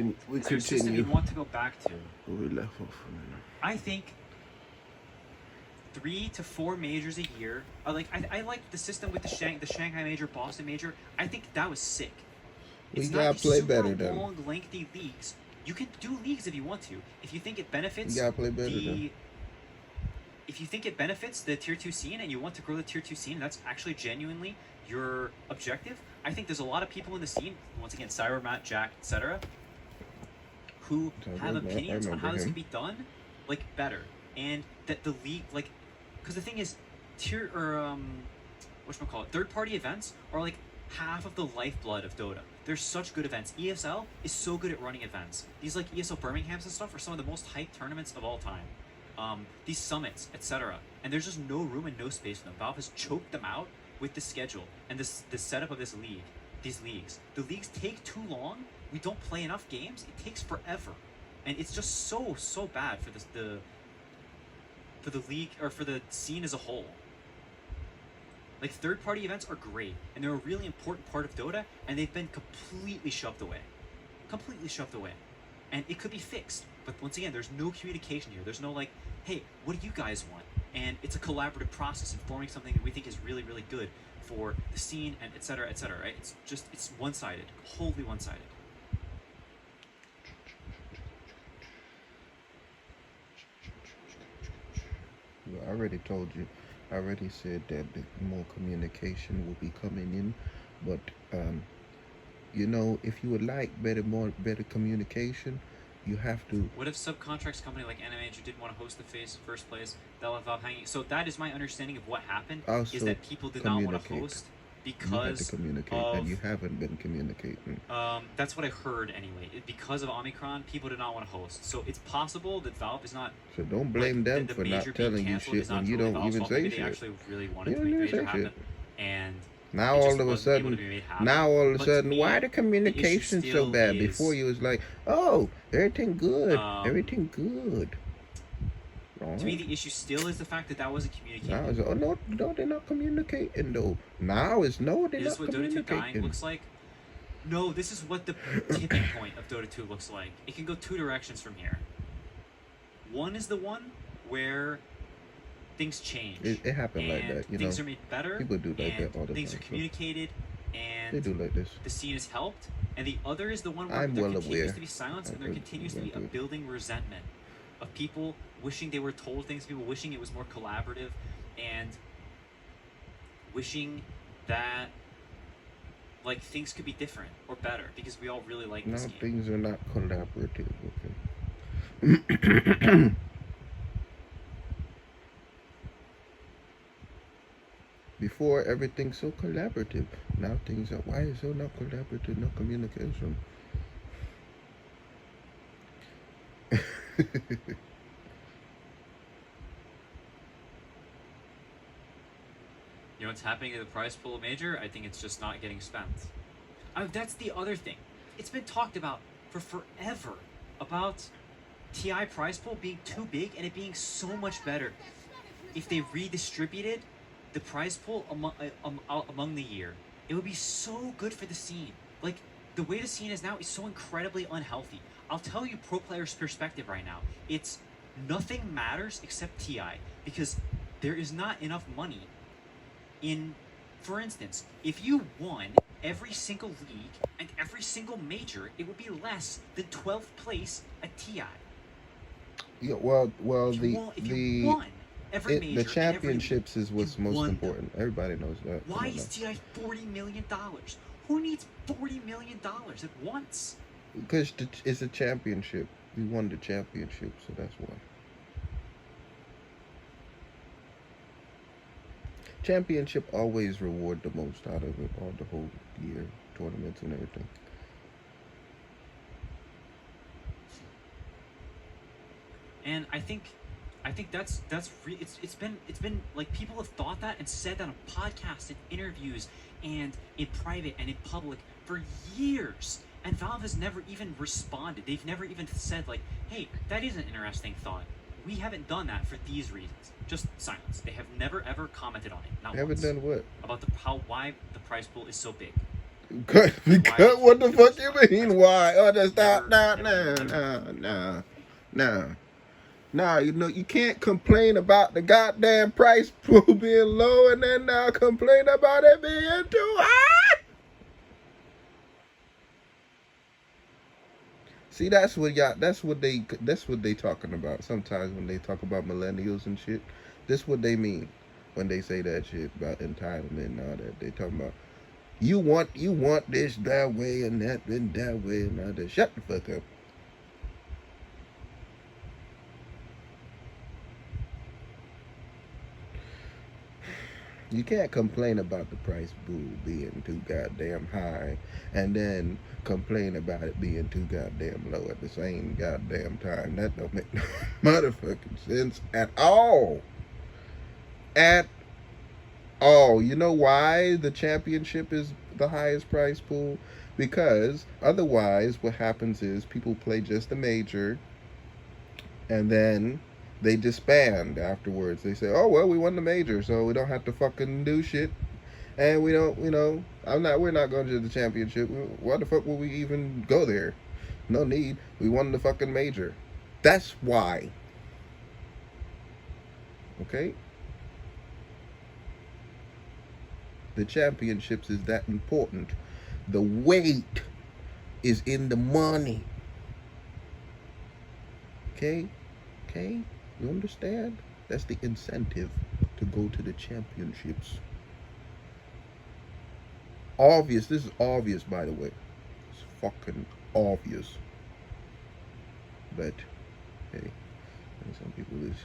We Is there a system continue. you want to go back to? Where we left off. I think 3 to 4 majors a year. I like the system with the Shanghai major, Boston major. I think that was sick. We It's gotta not these play super better then. long, lengthy leagues. You can do leagues if you want to. If you think it benefits We gotta play better then. if you think it benefits the tier 2 scene and you want to grow the tier 2 scene, and that's actually genuinely your objective. I think there's a lot of people in the scene, once again, Cyber, Matt, Jack, etc., who have opinions on how this can be done, like, better. And that the league, like, because the thing is, tier, or, whatchamacallit, third-party events are, like, half of the lifeblood of Dota. They're such good events. ESL is so good at running events. These, like, ESL Birminghams and stuff are some of the most hyped tournaments of all time. These summits, etc. And there's just no room and no space for them. Valve has choked them out with the schedule and the setup of this league, these leagues. The leagues take too long. We don't play enough games. It takes forever, and it's just so bad for for the league, or for the scene as a whole. Like, third-party events are great, and they're a really important part of Dota, and they've been completely shoved away. Completely shoved away. And it could be fixed, but once again, there's no communication here. There's no, like, hey, what do you guys want? And it's a collaborative process in forming something that we think is really, really good for the scene, and etc., right? It's one-sided, wholly one-sided. Well, I already told you. I already said that more communication will be coming in, but you know, if you would like better communication, you have to. What if subcontracts company like Animage didn't want to host the first place? They'll have Valve hanging. So that is my understanding of what happened. Also, is that people did not want to host because you had to communicate, and you haven't been communicating. That's what I heard anyway. Because of Omicron, people did not want to host. So it's possible that Valve is not. So don't blame them for not telling you shit when you don't even say Maybe shit. They actually really wanted to make the major happen, and now all of a sudden, why the communication so bad? Before you was like, oh, everything good, everything good. To me, the issue still is the fact that that wasn't communicated. Now it's, oh no, they're not communicating though. Now it's no, they're not communicating. Is this what Dota 2 dying looks like? No, this is what the tipping point of Dota 2 looks like. It can go two directions from here. One is the one where things change. It happened like that, you know. Things are made better. People do like that all the time. Things are communicated, and they do like this. The scene is helped. And the other is the one where there continues to be silence, and there continues to be a building resentment of people wishing they were told things, people wishing it was more collaborative, and wishing that, like, things could be different or better, because we all really like this game. Now things are not collaborative, okay? Before, everything's so collaborative. Now things are, why is so not collaborative, no communication? You know what's happening at the prize pool major? I think it's just not getting spent. That's the other thing. It's been talked about for forever, about TI prize pool being too big and it being so much better if they redistributed the prize pool among the year. It would be so good for the scene. Like, the way the scene is now is so incredibly unhealthy. I'll tell you pro player's perspective right now. It's nothing matters except TI, because there is not enough money in, for instance, if you won every single league and every single major, it would be less than 12th place at TI. Yeah, well, the championships is what's most important. Everybody knows that. Why is TI $40 million? Who needs $40 million at once? Because it's a championship. We won the championship, so that's why. Championship always reward the most out of it, all the whole year, tournaments and everything. And I think that's it's been like, people have thought that and said that on podcasts and interviews and in private and in public for years, and Valve has never even responded. They've never even said, like, hey, that is an interesting thought. We haven't done that for these reasons. Just silence. They have never ever commented on it. Not haven't once. Done what? About why the prize pool is so big. Because what the fuck you mean? Why? Oh, that's Never, not, never, nah, never. nah, nah, nah. Nah, you know, you can't complain about the goddamn price pool being low and then now complain about it being too high. See, that's what they talking about. Sometimes when they talk about millennials and shit, this what they mean when they say that shit about entitlement and all that. They talking about you want this that way and that way and all that. Shut the fuck up. You can't complain about the price pool being too goddamn high and then complain about it being too goddamn low at the same goddamn time. That don't make no motherfucking sense at all. At all. You know why the championship is the highest price pool? Because otherwise, what happens is people play just the major and then they disband afterwards. They say, "Oh well, we won the major, so we don't have to fucking do shit." And we don't, you know, we're not going to the championship. Why the fuck would we even go there? No need. We won the fucking major. That's why. Okay? The championships is that important. The weight is in the money. Okay? Okay? You understand? That's the incentive to go to the championships. Obvious. This is obvious, by the way. It's fucking obvious. But, hey, some people is,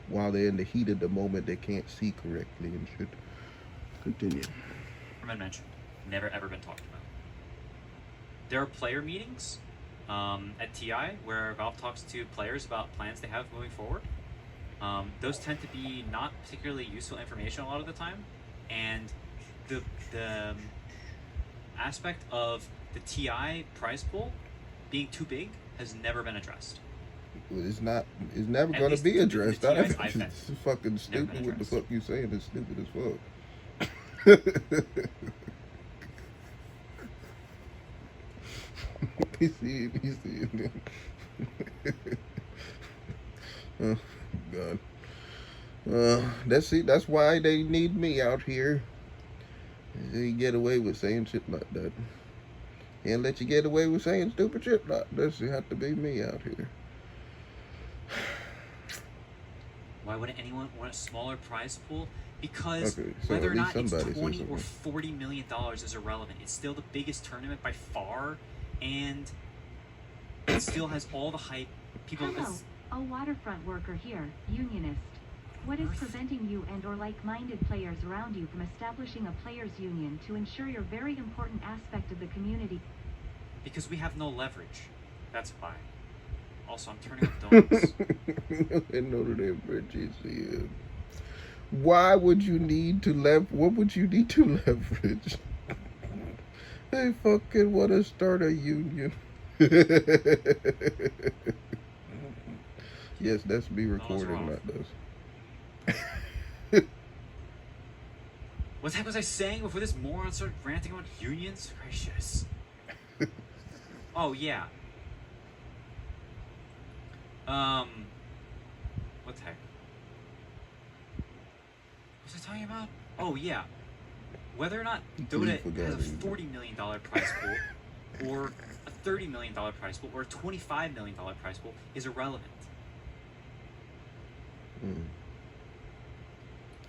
while they're in the heat of the moment, they can't see correctly and should continue. Been mentioned, never ever been talked about. There are player meetings at TI where Valve talks to players about plans they have moving forward. Those tend to be not particularly useful information a lot of the time, and the aspect of the TI prize pool being too big has never been addressed. It's not. It's never At going to least be the addressed. TIs I've been. It's fucking Never been stupid. What the addressed. fuck you saying is stupid as fuck. You see it. You see it. Oh God. That's it. That's why they need me out here. They get away with saying shit like that. Can't let you get away with saying stupid shit like this. You have to be me out here. Why wouldn't anyone want a smaller prize pool? Because Okay, so whether at or least not it's somebody said 20 or something. $40 million is irrelevant. It's still the biggest tournament by far, and it still has all the hype. People. Hello, a waterfront worker here, unionist. What is preventing you and or like-minded players around you from establishing a players' union to ensure your very important aspect of the community? Because we have no leverage. That's why. Also, I'm turning up donuts. In Notre Dame bridges. Why would you need to what would you need to leverage? They fucking want to start a union. Yes, that's me recording, not those. What the heck was I saying before this moron started ranting about unions? Gracious. Oh, yeah. What the heck? What was I talking about? Oh, yeah. Whether or not Dota has a $40 million prize pool, or a $30 million prize pool, or a $25 million prize pool is irrelevant.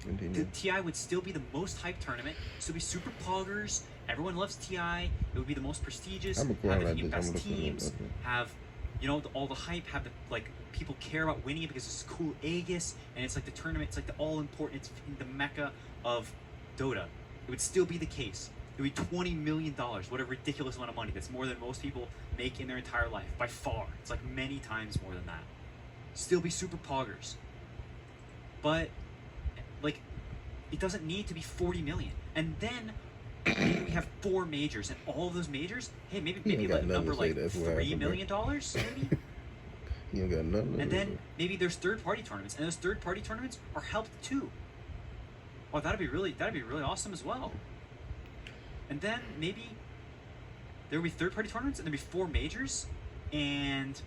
The TI would still be the most hyped tournament. Still be super poggers. Everyone loves TI. It would be the most prestigious. Have the best teams. Have, you know, all the hype. Have the, like, people care about winning it because it's cool Aegis, and it's like the tournament. It's like the all important. It's the mecca of Dota. It would still be the case. It would be $20 million. What a ridiculous amount of money. That's more than most people make in their entire life by far. It's like many times more than that. Still be super poggers. But, like, it doesn't need to be 40 million. And then maybe we have 4 majors, and all of those majors, hey, maybe like a number like $3 million, maybe. You ain't got nothing. And then maybe there's third-party tournaments, and those third-party tournaments are helped too. Well, that'd be really awesome as well. And then maybe there will be third-party tournaments, and there'll be 4 majors, and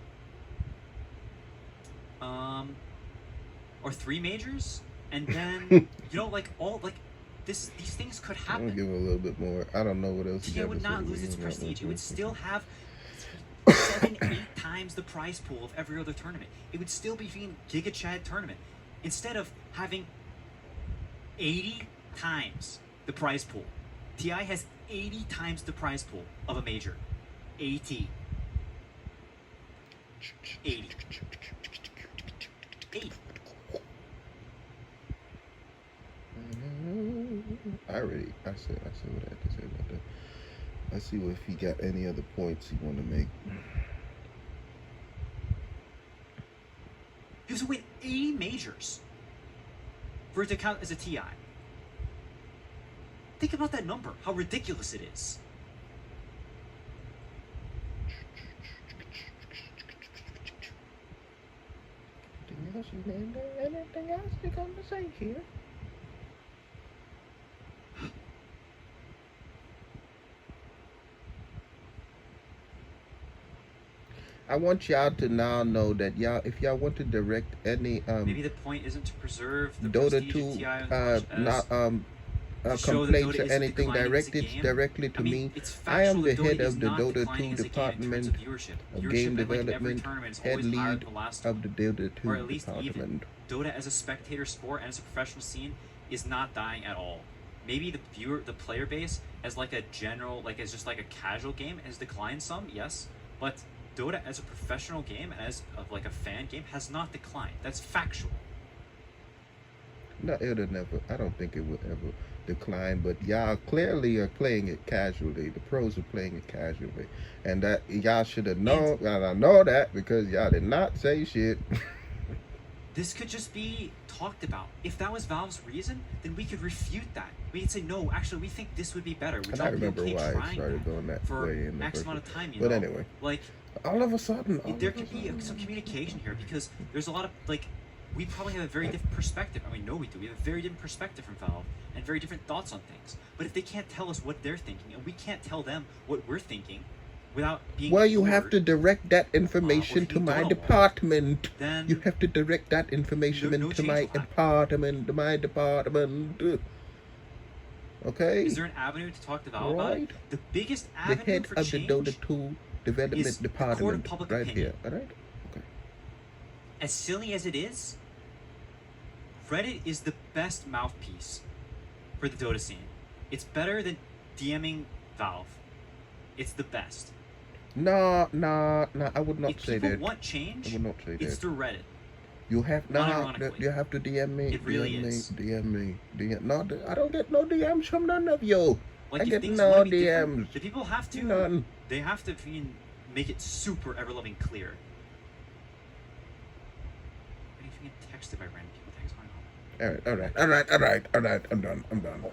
or 3 majors, and then like all like these things could I'm gonna happen. give it a little bit more. I don't know what else. TI you would got to not say, lose but its you know, prestige. It would still have 8 times the prize pool of every other tournament. It would still be being Giga Chad tournament instead of having 80 times the prize pool. TI has 80 times the prize pool of a major. 80. 80. 8. I said what I had to say about that. Let's see if he got any other points he want to make. You have to win 80 majors for it to count as a TI. Think about that number, how ridiculous it is. Anything else you're going to say here? I want y'all to now know that y'all, if y'all want to direct any Maybe the point isn't to preserve the Dota prestige 2 of TI as much as not to show that complaints Dota or isn't anything declining as a directed game. directly to I mean, me. it's I am factual the that head Dota is of the not Dota declining 2 as a game in terms department of viewership. of Viewership game at like every development, tournament is head always higher lead than the last of one. the Dota 2 Or at least even department. Dota as a spectator sport and as a professional scene is not dying at all. Maybe the player base as like a general, like as just like a casual game has declined some, yes, but Dota as a professional game and as like a fan game has not declined. That's factual. No, it'll never. I don't think it will ever decline. But y'all clearly are playing it casually. The pros are playing it casually, and that y'all should have known. And I know that because y'all did not say shit. This could just be talked about. If that was Valve's reason, then we could refute that. We could say, no, actually, we think this would be better. Would And I y'all be remember okay why it trying started that going that for way in the X first amount of place. time, you But know? anyway, Like, all of a sudden, there could be some communication here because there's a lot of, like, we probably have a very different perspective. I mean, no, we do. We have a very different perspective from Valve and very different thoughts on things. But if they can't tell us what they're thinking and we can't tell them what we're thinking without being well, you have to ignored, direct that information to my department. then You have to direct that information no into change my will happen. department. My department. Okay. Is there an avenue to talk to Valve about Right. it? The biggest The avenue head for of the change Dota 2 development is the court of department, public right opinion. here. All right. Okay. As silly as it is, Reddit is the best mouthpiece for the Dota scene. It's better than DMing Valve. It's the best. No. I would not If say people that. want change, I would not say it's that. through Reddit. You have Unironically. You have to DM me. It really DM is. me. DM me. No, I don't get no DMs from none of you. Like I if get things no want to be different, DMs. the people have to. None. They have to make it super ever loving clear. I mean, if you get texted by random people, thanks for my home. All right. I'm done.